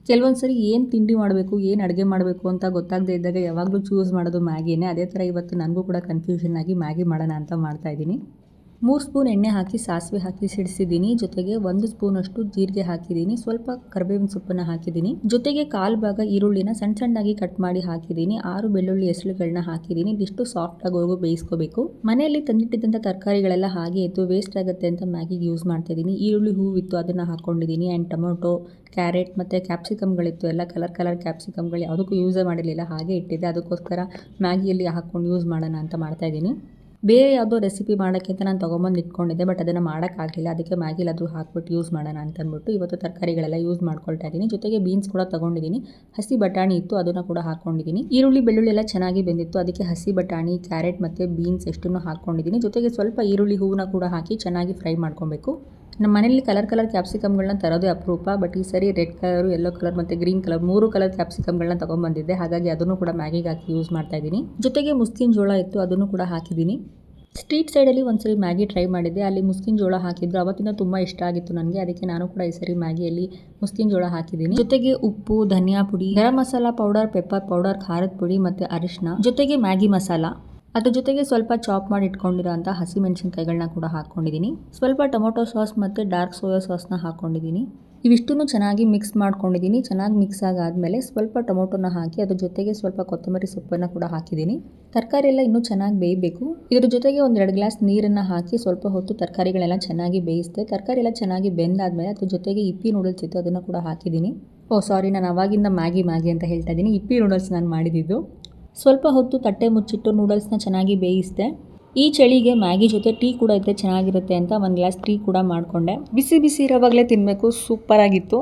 ಕೆಲವೊಂದು ಸರಿ ಏನು ತಿಂಡಿ ಮಾಡಬೇಕು, ಏನು ಅಡುಗೆ ಮಾಡಬೇಕು ಅಂತ ಗೊತ್ತಾಗದೇ ಇದ್ದಾಗ ಯಾವಾಗಲೂ ಚೂಸ್ ಮಾಡೋದು ಮ್ಯಾಗಿನೇ. ಅದೇ ಥರ ಇವತ್ತು ನನಗೂ ಕೂಡ ಕನ್ಫ್ಯೂಷನ್ ಆಗಿ ಮ್ಯಾಗಿ ಮಾಡೋಣ ಅಂತ ಮಾಡ್ತಾಯಿದ್ದೀನಿ. 3 ಸ್ಪೂನ್ ಎಣ್ಣೆ ಹಾಕಿ ಸಾಸಿವೆ ಹಾಕಿ ಸಿಡಿಸಿದ್ದೀನಿ. ಜೊತೆಗೆ 1 ಸ್ಪೂನಷ್ಟು ಜೀರಿಗೆ ಹಾಕಿದ್ದೀನಿ. ಸ್ವಲ್ಪ ಕರಿಬೇವಿನ ಸೊಪ್ಪನ್ನು ಹಾಕಿದ್ದೀನಿ. ಜೊತೆಗೆ 1/4 ಭಾಗ ಈರುಳ್ಳಿನ ಸಣ್ಣ ಸಣ್ಣದಾಗಿ ಕಟ್ ಮಾಡಿ ಹಾಕಿದ್ದೀನಿ. 6 ಬೆಳ್ಳುಳ್ಳಿ ಎಸಳುಗಳನ್ನ ಹಾಕಿದ್ದೀನಿ. ಇದಿಷ್ಟು ಸಾಫ್ಟ್ ಆಗೋವರೆಗೂ ಬೇಯಿಸ್ಕೋಬೇಕು. ಮನೆಯಲ್ಲಿ ತಂದಿಟ್ಟಿದ್ದಂಥ ತರಕಾರಿಗಳೆಲ್ಲ ಹಾಗೆ ಇತ್ತು, ವೇಸ್ಟ್ ಆಗುತ್ತೆ ಅಂತ ಮ್ಯಾಗಿಗೆ ಯೂಸ್ ಮಾಡ್ತಾ ಇದ್ದೀನಿ. ಈರುಳ್ಳಿ ಹೂವಿತ್ತು, ಅದನ್ನು ಹಾಕ್ಕೊಂಡಿದ್ದೀನಿ. ಆ್ಯಂಡ್ ಟೊಮೊಟೊ, ಕ್ಯಾರೆಟ್ ಮತ್ತು ಕ್ಯಾಪ್ಸಿಕಮ್ಗಳಿತ್ತು. ಎಲ್ಲ ಕಲರ್ ಕ್ಯಾಪ್ಸಿಕಮ್ಗಳು ಯಾವುದಕ್ಕೂ ಯೂಸೇ ಮಾಡಿರಲಿಲ್ಲ, ಹಾಗೆ ಇಟ್ಟಿದ್ದೆ. ಅದಕ್ಕೋಸ್ಕರ ಮ್ಯಾಗಿಯಲ್ಲಿ ಹಾಕ್ಕೊಂಡು ಯೂಸ್ ಮಾಡೋಣ ಅಂತ ಮಾಡ್ತಾಯಿದ್ದೀನಿ. ಬೇರೆ ಯಾವುದೋ ರೆಸಿಪಿ ಮಾಡೋಕ್ಕೆ ಅಂತ ನಾನು ತೊಗೊಂಬಂದು ಇಟ್ಕೊಂಡಿದ್ದೆ, ಬಟ್ ಅದನ್ನು ಮಾಡೋಕ್ಕಾಗಲಿಲ್ಲ. ಅದಕ್ಕೆ ಮ್ಯಾಗಿಲಾದರೂ ಹಾಕ್ಬಿಟ್ಟು ಯೂಸ್ ಮಾಡೋಣ ಅಂತ ಅಂದ್ಬಿಟ್ಟು ಇವತ್ತು ತರಕಾರಿಗಳೆಲ್ಲ ಯೂಸ್ ಮಾಡ್ಕೊಳ್ತಾ ಇದ್ದೀನಿ. ಜೊತೆಗೆ ಬೀನ್ಸ್ ಕೂಡ ತೊಗೊಂಡಿದ್ದೀನಿ. ಹಸಿ ಬಟಾಣಿ ಇತ್ತು, ಅದನ್ನು ಕೂಡ ಹಾಕ್ಕೊಂಡಿದ್ದೀನಿ. ಈರುಳ್ಳಿ ಬೆಳ್ಳುಳ್ಳಿ ಎಲ್ಲ ಚೆನ್ನಾಗಿ ಬೆಂದಿತ್ತು, ಅದಕ್ಕೆ ಹಸಿ ಬಟಾಣಿ, ಕ್ಯಾರೆಟ್ ಮತ್ತು ಬೀನ್ಸ್ ಎಷ್ಟನ್ನು ಹಾಕ್ಕೊಂಡಿದ್ದೀನಿ. ಜೊತೆಗೆ ಸ್ವಲ್ಪ ಈರುಳ್ಳಿ ಹೂವನ್ನ ಕೂಡ ಹಾಕಿ ಚೆನ್ನಾಗಿ ಫ್ರೈ ಮಾಡ್ಕೊಬೇಕು. ನಮ್ಮ ಮನೇಲಿ ಕಲರ್ ಕ್ಯಾಪ್ಸಿಕಮ್ಗಳನ್ನ ತರೋದೇ ಅಪರೂಪ, ಬಟ್ ಈ ಸರಿ ರೆಡ್ ಕಲರು, ಯೆಲ್ಲೋ ಕಲರ್ ಮತ್ತು ಗ್ರೀನ್ ಕಲರ್ 3 ಕಲರ್ ಕ್ಯಾಪ್ಸಿಕಮ್ಗಳನ್ನ ತೊಗೊಂಬಂದಿದ್ದೆ. ಹಾಗಾಗಿ ಅದನ್ನು ಕೂಡ ಮ್ಯಾಗಿಗೆ ಹಾಕಿ ಯೂಸ್ ಮಾಡ್ತಾ ಇದ್ದೀನಿ. ಜೊತೆಗೆ ಮುಸ್ಕಿನ ಜೋಳ ಇತ್ತು, ಅದನ್ನು ಕೂಡ ಹಾಕಿದ್ದೀನಿ. ಸ್ಟ್ರೀಟ್ ಸೈಡಲ್ಲಿ ಒಂದ್ಸರಿ ಮ್ಯಾಗಿ ಟ್ರೈ ಮಾಡಿದ್ದೆ, ಅಲ್ಲಿ ಮುಸ್ಕಿನ ಜೋಳ ಹಾಕಿದ್ರು. ಅವತ್ತಿಂದ ತುಂಬ ಇಷ್ಟ ಆಗಿತ್ತು ನನಗೆ, ಅದಕ್ಕೆ ನಾನು ಕೂಡ ಈ ಸರಿ ಮ್ಯಾಗಿಯಲ್ಲಿ ಮುಸ್ಕಿನ ಜೋಳ ಹಾಕಿದ್ದೀನಿ. ಜೊತೆಗೆ ಉಪ್ಪು, ಧನಿಯಾ ಪುಡಿ, garam masala powder, pepper powder, ಖಾರದ ಪುಡಿ ಮತ್ತು ಅರಿಶಿನ, ಜೊತೆಗೆ ಮ್ಯಾಗಿ ಮಸಾಲ, ಅದ್ರ ಜೊತೆಗೆ ಸ್ವಲ್ಪ ಚಾಪ್ ಮಾಡಿ ಇಟ್ಕೊಂಡಿರೋಂಥ ಹಸಿಮೆಣಸಿನ್ಕಾಯಿಗಳನ್ನ ಕೂಡ ಹಾಕ್ಕೊಂಡಿದ್ದೀನಿ. ಸ್ವಲ್ಪ ಟೊಮೊಟೊ ಸಾಸ್ ಮತ್ತು ಡಾರ್ಕ್ ಸೋಯಾ ಸಾಸ್ನ ಹಾಕ್ಕೊಂಡಿದ್ದೀನಿ. ಇವಿಷ್ಟನ್ನು ಚೆನ್ನಾಗಿ ಮಿಕ್ಸ್ ಮಾಡ್ಕೊಂಡಿದ್ದೀನಿ. ಚೆನ್ನಾಗಿ ಮಿಕ್ಸ್ ಆಗಾದಮೇಲೆ ಸ್ವಲ್ಪ ಟೊಮೊಟೊನ ಹಾಕಿ ಅದ್ರ ಜೊತೆಗೆ ಸ್ವಲ್ಪ ಕೊತ್ತಂಬರಿ ಸೊಪ್ಪನ್ನು ಕೂಡ ಹಾಕಿದ್ದೀನಿ. ತರಕಾರಿ ಎಲ್ಲ ಇನ್ನೂ ಚೆನ್ನಾಗಿ ಬೇಯಬೇಕು. ಇದ್ರ ಜೊತೆಗೆ 1-2 ಗ್ಲಾಸ್ ನೀರನ್ನು ಹಾಕಿ ಸ್ವಲ್ಪ ಹೊತ್ತು ತರಕಾರಿಗಳೆಲ್ಲ ಚೆನ್ನಾಗಿ ಬೇಯಿಸಿದೆ. ತರಕಾರಿ ಎಲ್ಲ ಚೆನ್ನಾಗಿ ಬೆಂದಾದಮೇಲೆ ಅದ್ರ ಜೊತೆಗೆ ಇಪ್ಪಿ ನೂಡಲ್ಸ್ ಇತ್ತು, ಅದನ್ನು ಕೂಡ ಹಾಕಿದ್ದೀನಿ. ನಾನು ಅವಾಗಿಂದ ಮ್ಯಾಗಿ ಅಂತ ಹೇಳ್ತಾ ಇದ್ದೀನಿ. ಇಪ್ಪಿ ನೂಡಲ್ಸ್ ನಾನು ಮಾಡಿದ್ದು. ಸ್ವಲ್ಪ ಹೊತ್ತು ತಟ್ಟೆ ಮುಚ್ಚಿಟ್ಟು ನೂಡಲ್ಸ್ನ ಚೆನ್ನಾಗಿ ಬೇಯಿಸಿದೆ. ಈ ಚಳಿಗೆ ಮ್ಯಾಗಿ ಜೊತೆ ಟೀ ಕೂಡ ಇದ್ದರೆ ಚೆನ್ನಾಗಿರುತ್ತೆ ಅಂತ 1 ಗ್ಲಾಸ್ ಟೀ ಕೂಡ ಮಾಡಿಕೊಂಡೆ. ಬಿಸಿ ಇರೋವಾಗಲೇ ತಿನ್ನಬೇಕು, ಸೂಪರಾಗಿತ್ತು.